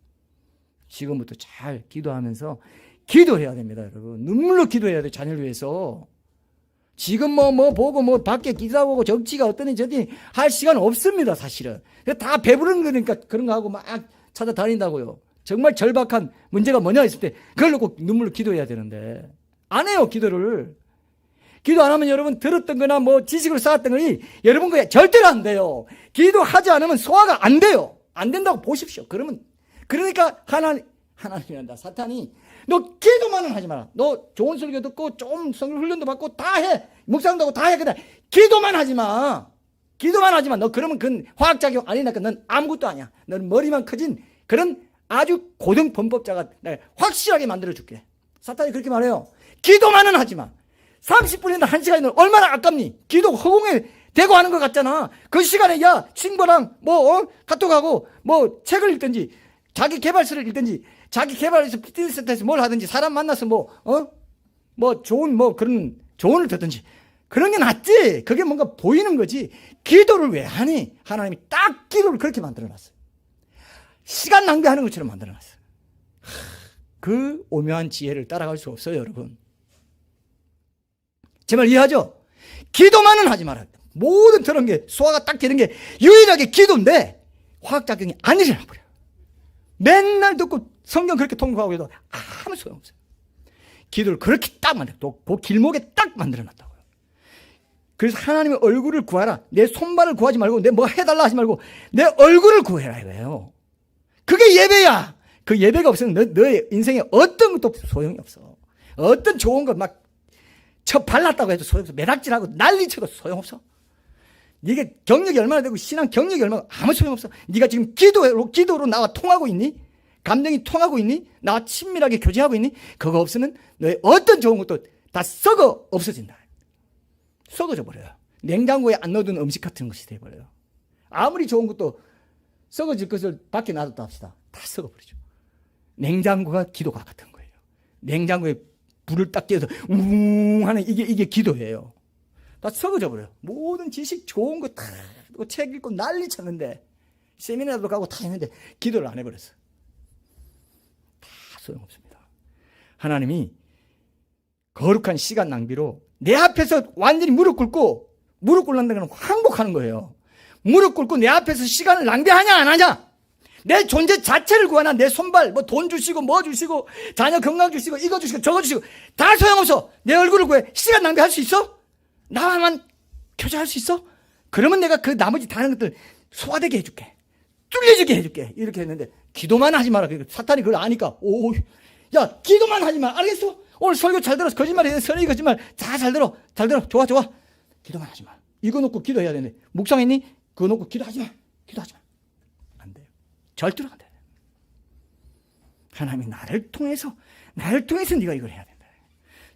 지금부터 잘 기도하면서 기도해야 됩니다, 여러분. 눈물로 기도해야 돼요, 자녀를 위해서. 지금 보고 밖에 기사 보고 정치가 어떠니 저더니 할 시간 없습니다, 사실은. 다 배부른 거니까 그런 거 하고 막 찾아다닌다고요. 정말 절박한 문제가 뭐냐 했을 때 그걸 놓고 눈물로 기도해야 되는데 안 해요, 기도를. 기도 안 하면 여러분 들었던 거나 지식을 쌓았던 거니 여러분 거에 절대로 안 돼요. 기도하지 않으면 소화가 안 돼요. 안 된다고 보십시오. 그러니까 하나님이란다. 사탄이 너 기도만은 하지 마라. 너 좋은 설교 듣고 좀 성경 훈련도 받고 다 해. 묵상도 하고 다 해. 그냥 기도만 하지 마. 기도만 하지 마. 너 그러면 그건 화학작용 아니니까 넌 아무것도 아니야. 넌 머리만 커진 그런 아주 고등 범법자가 확실하게 만들어줄게. 사탄이 그렇게 말해요. 기도만은 하지 마. 30분이나 1시간이면 얼마나 아깝니? 기도 허공에 대고 하는 것 같잖아. 그 시간에 친구랑 카톡하고 책을 읽든지 자기 개발서를 읽든지 자기 개발에서 피트니스 센터에서 뭘 하든지 사람 만나서 좋은 그런 조언을 듣든지 그런 게 낫지. 그게 뭔가 보이는 거지. 기도를 왜 하니? 하나님이 딱 기도를 그렇게 만들어놨어요. 시간 낭비하는 것처럼 만들어놨어요. 그 오묘한 지혜를 따라갈 수 없어요, 여러분. 제 말 이해하죠? 기도만은 하지 말아요. 모든 그런 게 소화가 딱 되는 게 유일하게 기도인데 화학작용이 안 일어나 버려요. 맨날 듣고 성경 그렇게 통독하고 해도 아무 소용없어요. 기도를 그렇게 딱 그 길목에 딱 만들어놨다고요. 그래서 하나님의 얼굴을 구하라. 내 손발을 구하지 말고 내 뭐 해달라 하지 말고 내 얼굴을 구해라 이거예요. 그게 예배야. 그 예배가 없으면 너의 인생에 어떤 것도 소용이 없어. 어떤 좋은 것 막 발랐다고 해도 소용없어. 매닥질하고 난리쳐도 소용없어. 네가 경력이 얼마나 되고 신앙 경력이 얼마나 아무 소용없어. 네가 지금 기도로 나와 통하고 있니? 감정이 통하고 있니? 나와 친밀하게 교제하고 있니? 그거 없으면 너의 어떤 좋은 것도 다 썩어 없어진다. 썩어져 버려요. 냉장고에 안 넣어둔 음식 같은 것이 돼버려요. 아무리 좋은 것도 썩어질 것을 밖에 놔뒀다 합시다. 다 썩어버리죠. 냉장고가 기도가 같은 거예요. 냉장고에 불을 딱 떼서 웅 하는 이게 기도예요. 다 썩어져 버려요. 모든 지식 좋은 거 다 책 읽고 난리 쳤는데 세미나도 가고 다 했는데 기도를 안 해버렸어. 다 소용없습니다. 하나님이 거룩한 시간 낭비로 내 앞에서 완전히 무릎 꿇는다는 건 항복하는 거예요. 무릎 꿇고 내 앞에서 시간을 낭비하냐 안 하냐? 내 존재 자체를 구하나? 내 손발 뭐 돈 주시고 뭐 주시고 자녀 건강 주시고 이거 주시고 저거 주시고 다 소용없어. 내 얼굴을 구해. 시간 낭비할 수 있어? 나만 교제할 수 있어? 그러면 내가 그 나머지 다른 것들 소화되게 해줄게. 뚫려지게 해줄게. 이렇게 했는데 기도만 하지 마라. 사탄이 그걸 아니까 야 기도만 하지 마. 알겠어? 오늘 설교 잘 들었어. 거짓말이야. 선의 거짓말 다 잘 들어. 좋아 기도만 하지 마. 이거 놓고 기도해야 되는데 묵상했니? 그거 놓고 기도하지 마. 안 돼요. 절대로 안 돼요. 하나님이 나를 통해서 네가 이걸 해야 된다.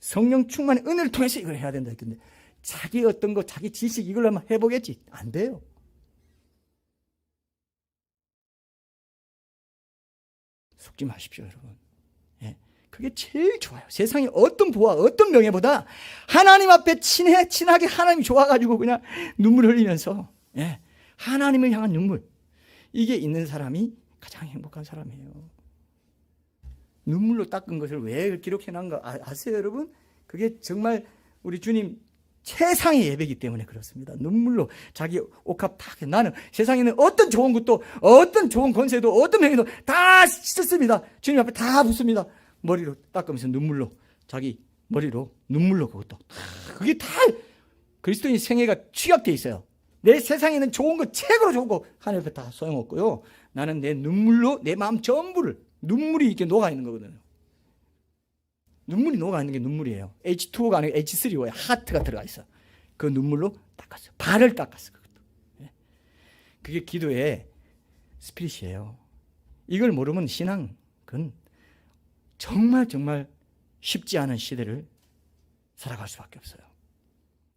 성령 충만의 은혜를 통해서 이걸 해야 된다. 근데 자기 어떤 거 자기 지식 이걸 한번 해보겠지. 안 돼요. 속지 마십시오, 여러분. 예, 그게 제일 좋아요. 세상에 어떤 부와 어떤 명예보다 하나님 앞에 친하게 하나님이 좋아가지고 그냥 눈물 흘리면서 하나님을 향한 눈물, 이게 있는 사람이 가장 행복한 사람이에요. 눈물로 닦은 것을 왜 기록해놓은 거 아세요, 여러분? 그게 정말 우리 주님 최상의 예배이기 때문에 그렇습니다. 눈물로 자기 옥합 다 해. 나는 세상에는 어떤 좋은 것도 어떤 좋은 권세도 어떤 명예도 다 씻습니다. 주님 앞에 다 붓습니다. 머리로 닦으면서 눈물로 자기 머리로 눈물로 그것도 그게 다 그리스도인 생애가 취약되어 있어요. 내 세상에는 좋은 거 책으로 좋은 거 하나님 앞에 다 소용없고요. 나는 내 눈물로 내 마음 전부를 눈물이 이렇게 녹아 있는 거거든요. 눈물이 녹아 있는 게 눈물이에요. H2O가 아니고 H3O에 하트가 들어가 있어. 그 눈물로 닦았어. 발을 닦았어. 그것도. 그게 기도의 스피릿이에요. 이걸 모르면 신앙은 정말 쉽지 않은 시대를 살아갈 수밖에 없어요.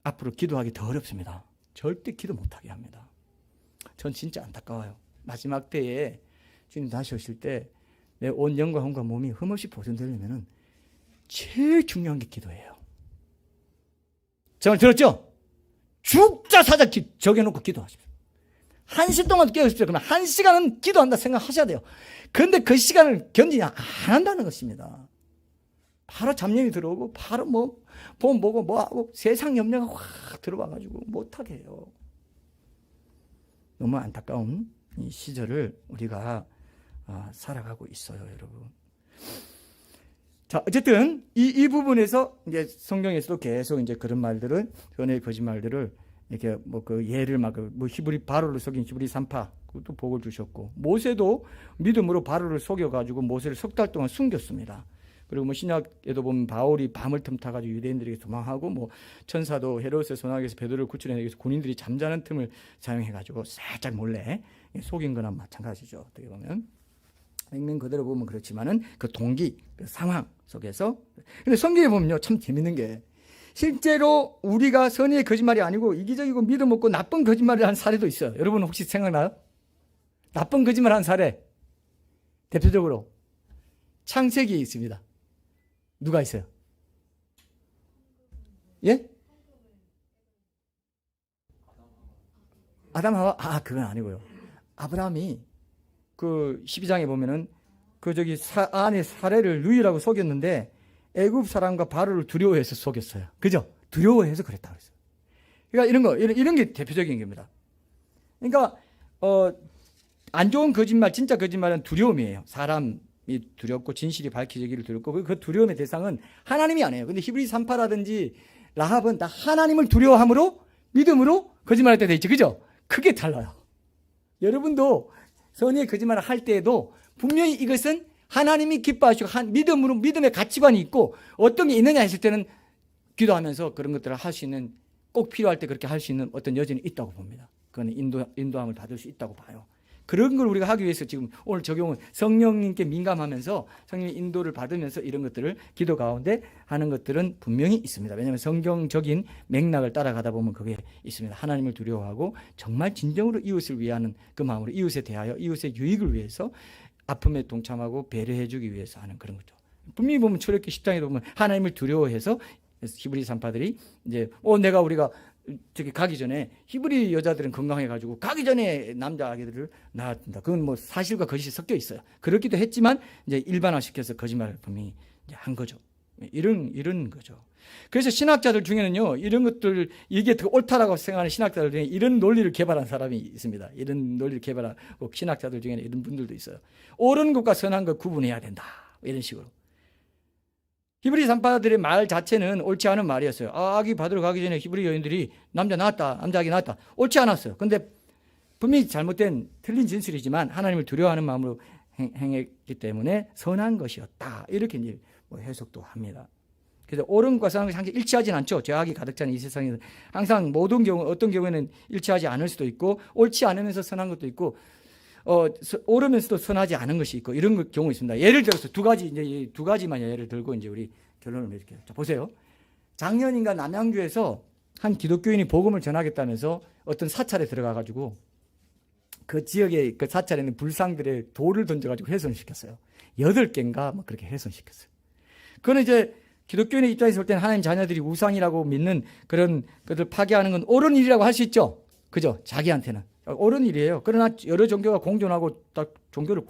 앞으로 기도하기 더 어렵습니다. 절대 기도 못하게 합니다. 전 진짜 안타까워요. 마지막 때에 주님 다시 오실 때 내 온 영과 혼과 몸이 흠없이 보존되려면 제일 중요한 게 기도예요. 제 말 들었죠? 죽자 사자 정해놓고 기도하십시오. 1시 동안 깨우십시오. 그러면 1시간은 기도한다 생각하셔야 돼요. 그런데 그 시간을 견디냐 안 한다는 것입니다. 바로 잡념이 들어오고 바로 돈 보고 뭐하고 세상 염려가 확 들어와가지고 못하게 해요. 너무 안타까운 이 시절을 우리가 살아가고 있어요, 여러분. 자, 어쨌든 이 부분에서 이제 성경에서도 계속 이제 그런 말들을 연애의 거짓말들을 이렇게 그 예를 히브리 바로를 속인 히브리 산파 그것도 복을 주셨고 모세도 믿음으로 바로를 속여가지고 모세를 석 달 동안 숨겼습니다. 그리고 신약에도 보면 바울이 밤을 틈타가지고 유대인들에게 도망하고 천사도 헤롯의 소나기에서 베드로를 구출해내기 위해서 군인들이 잠자는 틈을 사용해가지고 살짝 몰래 속인 거나 마찬가지죠. 어떻게 보면 액면 그대로 보면 그렇지만은 그 동기, 그 상황 속에서. 근데 성경에 보면요, 참 재밌는 게 실제로 우리가 선의의 거짓말이 아니고 이기적이고 믿음 없고 나쁜 거짓말을 한 사례도 있어요. 여러분 혹시 생각나요? 나쁜 거짓말 한 사례. 대표적으로 창세기에 있습니다. 누가 있어요? 예? 아담 하와? 그건 아니고요. 아브라함이 그 12장에 보면은 아내 사례를 누이라고 속였는데 애굽 사람과 바로를 두려워해서 속였어요. 그죠? 두려워해서 그랬다 그랬어요. 그러니까 이런 게 대표적인 겁니다. 그러니까 안 좋은 거짓말, 진짜 거짓말은 두려움이에요. 사람이 두렵고 진실이 밝혀지기를 두렵고 그 두려움의 대상은 하나님이 아니에요. 근데 히브리 산파라든지 라합은 다 하나님을 두려워함으로 믿음으로 거짓말할 때 돼 있죠. 그죠? 크게 달라요. 여러분도 선의의 거짓말을 할 때에도 분명히 이것은 하나님이 기뻐하시고 믿음의 가치관이 있고 어떤 게 있느냐 했을 때는 기도하면서 그런 것들을 할 수 있는, 꼭 필요할 때 그렇게 할 수 있는 어떤 여지는 있다고 봅니다. 그건 인도함을 받을 수 있다고 봐요. 그런 걸 우리가 하기 위해서 지금 오늘 적용은 성령님께 민감하면서 성령의 인도를 받으면서 이런 것들을 기도 가운데 하는 것들은 분명히 있습니다. 왜냐하면 성경적인 맥락을 따라가다 보면 그게 있습니다. 하나님을 두려워하고 정말 진정으로 이웃을 위하는 그 마음으로 이웃에 대하여 이웃의 유익을 위해서 아픔에 동참하고 배려해 주기 위해서 하는 그런 거죠. 분명히 보면 출애굽기 10장에 보면 하나님을 두려워해서 히브리 산파들이 이제 우리가 저기 가기 전에 히브리 여자들은 건강해가지고 가기 전에 남자 아기들을 낳았다. 그건 뭐 사실과 거짓이 섞여 있어요. 그렇기도 했지만 이제 일반화시켜서 거짓말을 분명히 이제 한 거죠. 이런 거죠. 그래서 신학자들 중에는요, 이런 것들 이게 더 옳다라고 생각하는 신학자들 중에 이런 논리를 개발한 사람이 있습니다. 이런 논리를 개발하고 신학자들 중에는 이런 분들도 있어요. 옳은 것과 선한 것 구분해야 된다. 이런 식으로. 히브리 산파들의 말 자체는 옳지 않은 말이었어요. 아기 받으러 가기 전에 히브리 여인들이 남자 아기 낳았다. 옳지 않았어요. 근데 분명히 잘못된 틀린 진술이지만 하나님을 두려워하는 마음으로 행했기 때문에 선한 것이었다. 이렇게 이제 뭐 해석도 합니다. 그래서 옳은 것과 선한 것이 항상 일치하진 않죠. 죄악이 가득 차는 이 세상에서 항상 모든 경우, 어떤 경우에는 일치하지 않을 수도 있고 옳지 않으면서 선한 것도 있고 옳으면서도 선하지 않은 것이 있고 이런 경우 있습니다. 예를 들어서 두 가지만 예를 들고 이제 우리 결론을 맺을게요. 자, 보세요. 작년인가 남양주에서 한 기독교인이 복음을 전하겠다면서 어떤 사찰에 들어가가지고 그 지역의 그 사찰에 있는 불상들의 돌을 던져가지고 훼손을 시켰어요. 8개인가 뭐 그렇게 훼손시켰어요. 그거는 이제 기독교인의 입장에서 볼 때는 하나님 자녀들이 우상이라고 믿는 그런 것들 파괴하는 건 옳은 일이라고 할 수 있죠. 그죠? 자기한테는. 옳은 일이에요. 그러나 여러 종교가 공존하고 딱 종교를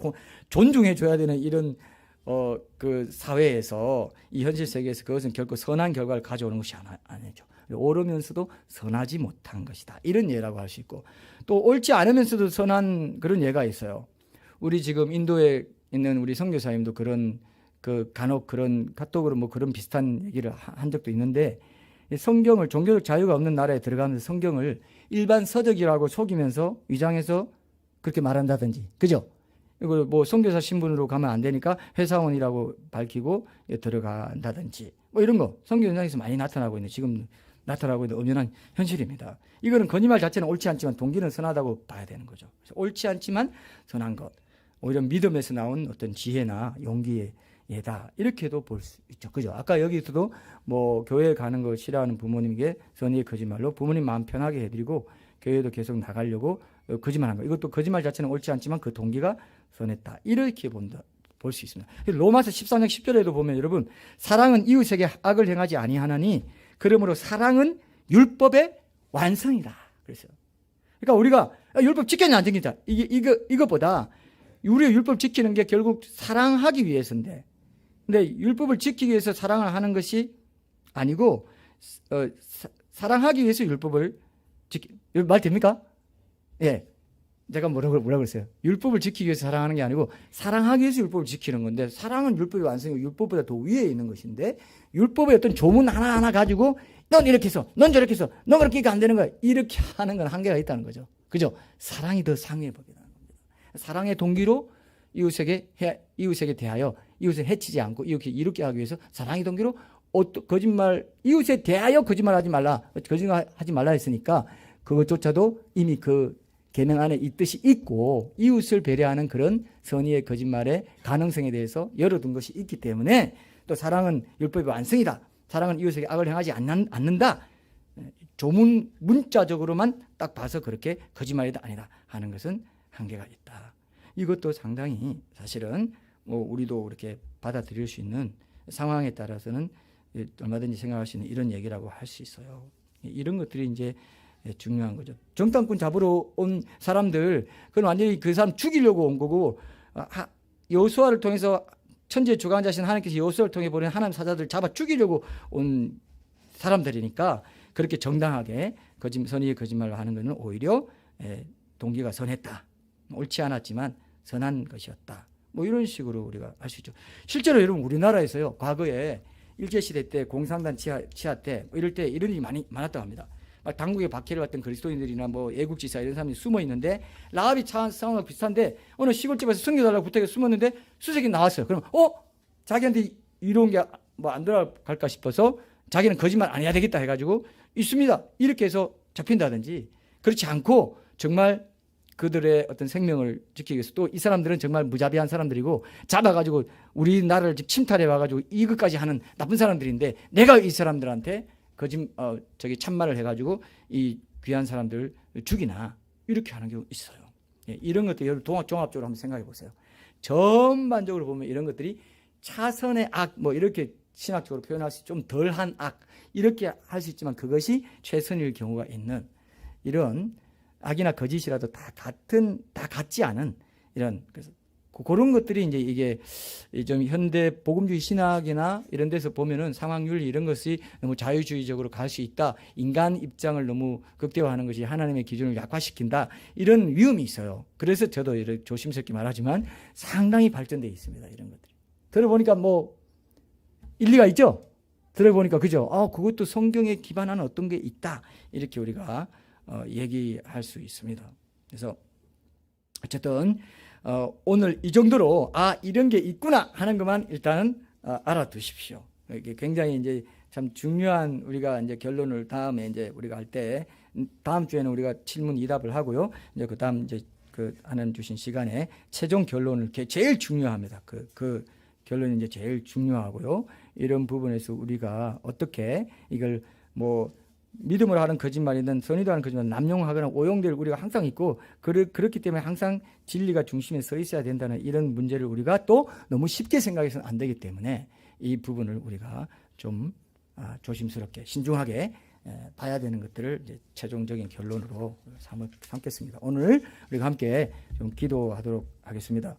존중해 줘야 되는 이런 그 사회에서 이 현실 세계에서 그것은 결코 선한 결과를 가져오는 것이 아니죠. 옳으면서도 선하지 못한 것이다. 이런 예라고 할 수 있고 또 옳지 않으면서도 선한 그런 예가 있어요. 우리 지금 인도에 있는 우리 선교사님도 그런 그 간혹 그런 카톡으로 뭐 그런 비슷한 얘기를 한 적도 있는데 성경을 종교적 자유가 없는 나라에 들어가면서 성경을 일반 서적이라고 속이면서 위장해서 그렇게 말한다든지, 그죠? 이거 뭐 선교사 신분으로 가면 안 되니까 회사원이라고 밝히고 들어간다든지, 뭐 이런 거 선교 현장에서 많이 나타나고 있는 지금 나타나고 있는 엄연한 현실입니다. 이거는 거짓말 자체는 옳지 않지만 동기는 선하다고 봐야 되는 거죠. 그래서 옳지 않지만 선한 것, 오히려 믿음에서 나온 어떤 지혜나 용기의 예다 이렇게도 볼 수 있죠. 그죠? 아까 여기서도 뭐 교회 가는 거 싫어하는 부모님에게 선의의 거짓말로 부모님 마음 편하게 해드리고 교회도 계속 나가려고 거짓말한 거. 이것도 거짓말 자체는 옳지 않지만 그 동기가 선했다. 이렇게 볼 수 있습니다. 로마서 14장 10절에도 보면 여러분 사랑은 이웃에게 악을 행하지 아니하나니 그러므로 사랑은 율법의 완성이다. 그랬어요. 그러니까 우리가 율법 지켰냐 안 지켰냐 이것보다 우리의 율법 지키는 게 결국 사랑하기 위해서인데, 근데 율법을 지키기 위해서 사랑을 하는 것이 아니고 사랑하기 위해서 율법을 말 됩니까? 예, 제가 뭐라고 그랬어요? 율법을 지키기 위해서 사랑하는 게 아니고 사랑하기 위해서 율법을 지키는 건데 사랑은 율법의 완성이고 율법보다 더 위에 있는 것인데 율법의 어떤 조문 하나하나 가지고 넌 이렇게 해서 넌 저렇게 해서 넌 그렇게 안 되는 거야 이렇게 하는 건 한계가 있다는 거죠. 그죠? 사랑이 더 상위에 법이라는 겁니다. 사랑의 동기로 이웃에게 대하여 이웃을 해치지 않고 이렇게 이롭게 하기 위해서 사랑의 동기로 거짓말 이웃에 대하여 거짓말하지 말라 했으니까 그것조차도 이미 그 계명 안에 이 뜻이 있고 이웃을 배려하는 그런 선의의 거짓말의 가능성에 대해서 열어둔 것이 있기 때문에 또 사랑은 율법의 완성이다. 사랑은 이웃에게 악을 행하지 않는다. 조문 문자적으로만 딱 봐서 그렇게 거짓말이다 아니다 하는 것은 한계가 있다. 이것도 상당히 사실은 뭐 우리도 그렇게 받아들일 수 있는 상황에 따라서는 얼마든지 생각할 수 있는 이런 얘기라고 할 수 있어요. 이런 것들이 이제 중요한 거죠. 정탐꾼 잡으러 온 사람들, 그건 완전히 그 사람 죽이려고 온 거고, 여호수아를 통해서 천지의 주관자신 하나님께서 여호수아를 통해 보낸 하나님 사자들 잡아 죽이려고 온 사람들이니까 그렇게 정당하게 선의의 거짓말을 하는 것은 오히려 동기가 선했다. 옳지 않았지만 선한 것이었다. 뭐 이런 식으로 우리가 할 수 있죠. 실제로 여러분 우리나라에서요, 과거에 일제시대 때 공산당 치하 때 이럴 때 이런 일이 많았다고 합니다. 막 당국에 박해를 받던 그리스도인들이나 뭐 애국지사 이런 사람이 숨어 있는데 라합이 상황과 비슷한데 어느 시골집에서 숨겨달라고 부탁해 숨었는데 수색이 나왔어요. 그럼 자기한테 이런 게 뭐 안 들어갈까 싶어서 자기는 거짓말 안 해야 되겠다 해가지고 있습니다. 이렇게 해서 잡힌다든지 그렇지 않고 정말 그들의 어떤 생명을 지키기 위해서 또 이 사람들은 정말 무자비한 사람들이고 잡아가지고 우리나라를 침탈해 와가지고 이것까지 하는 나쁜 사람들인데 내가 이 사람들한테 참말을 해가지고 이 귀한 사람들을 죽이나 이렇게 하는 경우 있어요. 예, 이런 것들 여러분 종합적으로 한번 생각해 보세요. 전반적으로 보면 이런 것들이 차선의 악 뭐 이렇게 신학적으로 표현할 수 좀 덜한 악 이렇게 할 수 있지만 그것이 최선일 경우가 있는 이런 악이나 거짓이라도 다 같지 않은 이런 그래서 그런 것들이 이제 이게 좀 현대 복음주의 신학이나 이런 데서 보면은 상황윤리 이런 것이 너무 자유주의적으로 갈 수 있다. 인간 입장을 너무 극대화하는 것이 하나님의 기준을 약화시킨다. 이런 위험이 있어요. 그래서 저도 이렇게 조심스럽게 말하지만 상당히 발전되어 있습니다. 이런 것들이. 들어보니까 뭐 일리가 있죠? 들어보니까 그죠? 그것도 성경에 기반한 어떤 게 있다. 이렇게 우리가 얘기할 수 있습니다. 그래서 어쨌든 오늘 이 정도로 이런 게 있구나 하는 것만 일단은 알아두십시오. 이게 굉장히 이제 참 중요한 우리가 이제 결론을 다음에 이제 우리가 할 때 다음 주에는 우리가 질문 이답을 하고요. 이제 그 다음 이제 그 하나님 주신 시간에 최종 결론을 제일 중요합니다. 그 결론이 이제 제일 중요하고요. 이런 부분에서 우리가 어떻게 이걸 뭐 믿음으로 하는 거짓말이든 선의도 하는 거짓말 남용하거나 오용될 우리가 항상 있고 그렇기 때문에 항상 진리가 중심에 서 있어야 된다는 이런 문제를 우리가 또 너무 쉽게 생각해서는 안 되기 때문에 이 부분을 우리가 좀 조심스럽게 신중하게 봐야 되는 것들을 이제 최종적인 결론으로 삼겠습니다. 오늘 우리가 함께 좀 기도하도록 하겠습니다.